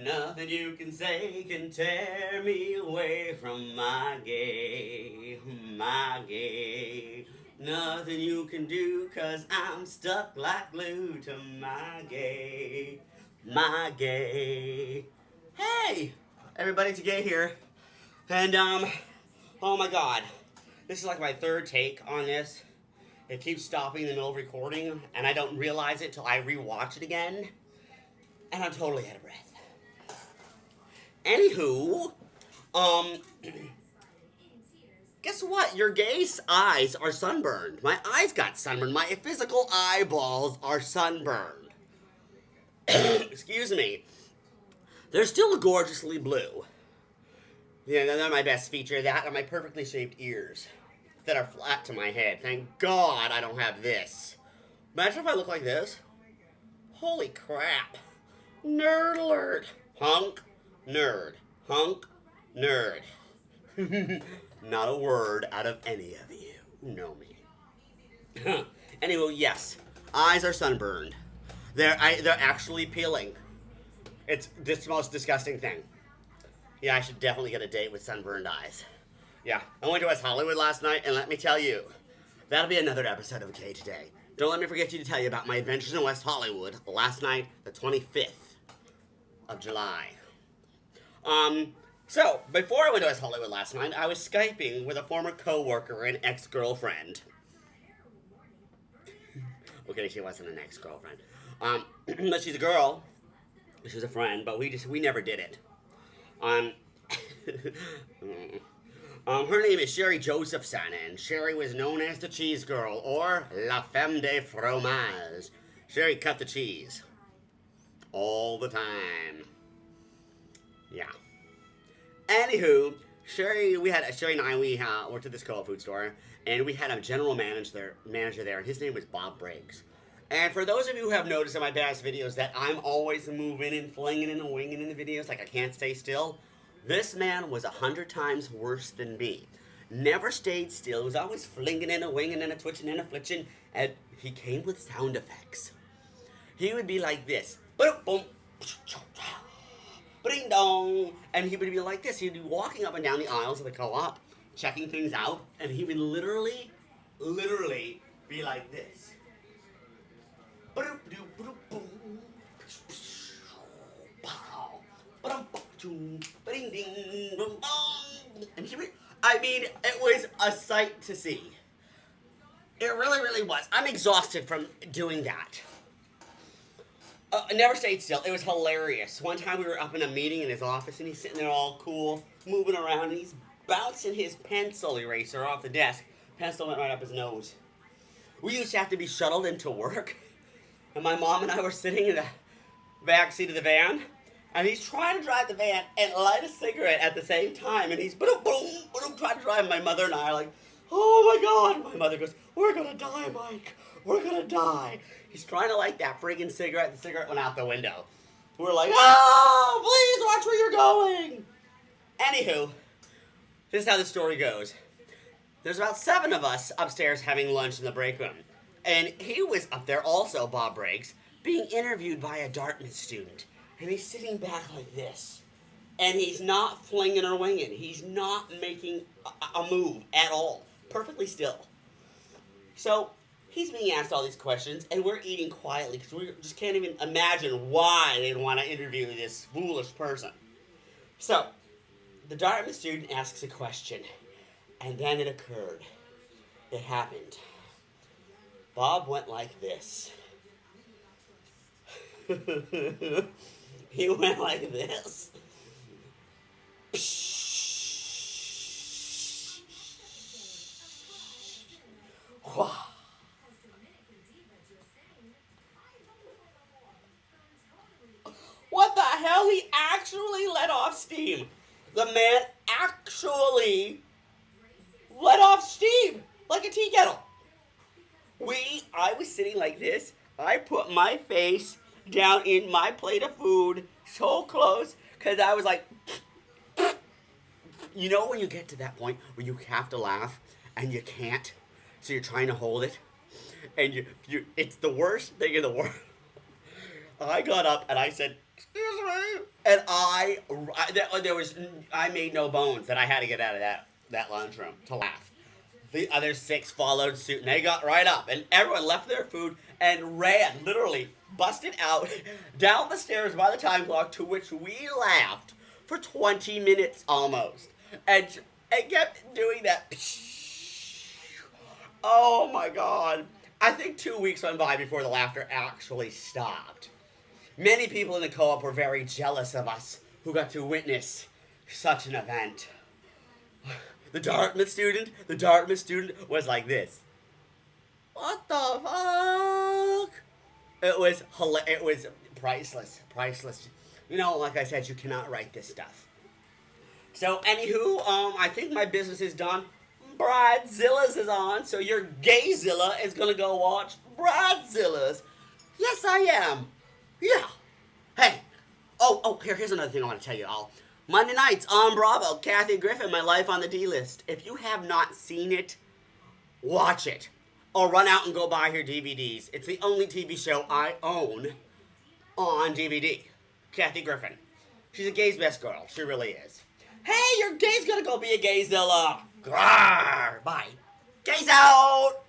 Nothing you can say can tear me away from my gay, my gay. Nothing you can do, cause I'm stuck like glue to my gay, my gay. Hey! Everybody, it's Gay here. And, oh my god. This is like my third take on this. It keeps stopping in the middle of recording, and I don't realize it till I rewatch it again. And I'm totally out of breath. Anywho, guess what? Your gay's eyes are sunburned. My eyes got sunburned. My physical eyeballs are sunburned. Excuse me. They're still gorgeously blue. Yeah, they're my best feature. That and my perfectly shaped ears that are flat to my head. Thank God I don't have this. Imagine if I look like this. Holy crap. Nerd alert. Hunk. Nerd. Hunk. Nerd. Not a word out of any of you who know me. Anyway, yes. Eyes are sunburned. They're actually peeling. It's the most disgusting thing. Yeah, I should definitely get a date with sunburned eyes. Yeah, I went to West Hollywood last night, and let me tell you, that'll be another episode of Okay Today. Don't let me forget to tell you about my adventures in West Hollywood last night, the 25th of July. So, before I went to West Hollywood last night, I was Skyping with a former co-worker and ex-girlfriend. Okay, she wasn't an ex-girlfriend. But she's a girl. She's a friend, but we never did it. Her name is Sherry Josephson, and Sherry was known as the Cheese Girl, or La Femme de Fromage. Sherry cut the cheese. All the time. Yeah. Anywho, Sherry and I, we worked at this co-op food store, and we had a general manager there, and his name was Bob Briggs. And for those of you who have noticed in my past videos that I'm always moving and flinging and winging in the videos, like I can't stay still, this man was 100 times worse than me. Never stayed still. He was always flinging and a winging and a twitching and a flitching, and he came with sound effects. He would be like this. Boom, ding dong, and he would be like this. He'd be walking up and down the aisles of the co-op, checking things out, and he would literally be like this. And I mean, it was a sight to see. It really was. I'm exhausted from doing that. I never stayed still. It was hilarious. One time we were up in a meeting in his office, and he's sitting there all cool, moving around, and he's bouncing his pencil eraser off the desk. Pencil went right up his nose. We used to have to be shuttled into work, and my mom and I were sitting in the back seat of the van, and he's trying to drive the van and light a cigarette at the same time, and he's boom, trying to drive. My mother and I are like, oh my God. My mother goes, we're gonna die, Mike. We're gonna die. He's trying to light that friggin' cigarette. The cigarette went out the window. We're like, oh, please watch where you're going. Anywho, this is how the story goes. There's about 7 of us upstairs having lunch in the break room. And he was up there also, Bob Briggs, being interviewed by a Dartmouth student. And he's sitting back like this. And he's not flinging or winging. He's not making a move at all. Perfectly still. So he's being asked all these questions, and we're eating quietly because we just can't even imagine why they'd want to interview this foolish person. So the Dartmouth student asks a question, and then it occurred. It happened. Bob went like this. He went like this. What the hell? He actually let off steam. The man actually let off steam like a tea kettle. I was sitting like this. I put my face down in my plate of food so close because I was like, you know when you get to that point where you have to laugh and you can't, so you're trying to hold it, and you it's the worst thing in the world. I got up and I said, "Excuse me," and I made no bones that I had to get out of that lunchroom to laugh. The other 6 followed suit, and they got right up, and everyone left their food and ran, literally busted out down the stairs by the time clock, to which we laughed for 20 minutes almost, and kept doing that. Oh my god! I think 2 weeks went by before the laughter actually stopped. Many people in the co-op were very jealous of us who got to witness such an event. The Dartmouth student was like this. What the fuck? It was priceless. You know, like I said, you cannot write this stuff. So, anywho, I think my business is done. Bridezilla's is on, so your Gayzilla is gonna go watch Bridezilla's. Yes, I am. Yeah. Hey. Here's another thing I want to tell you all. Monday nights on Bravo, Kathy Griffin, My Life on the D-List. If you have not seen it, watch it. Or run out and go buy her DVDs. It's the only TV show I own on DVD. Kathy Griffin. She's a gay's best girl. She really is. Hey, your gay's gonna go be a Gayzilla. Grrr. Bye. Gays out!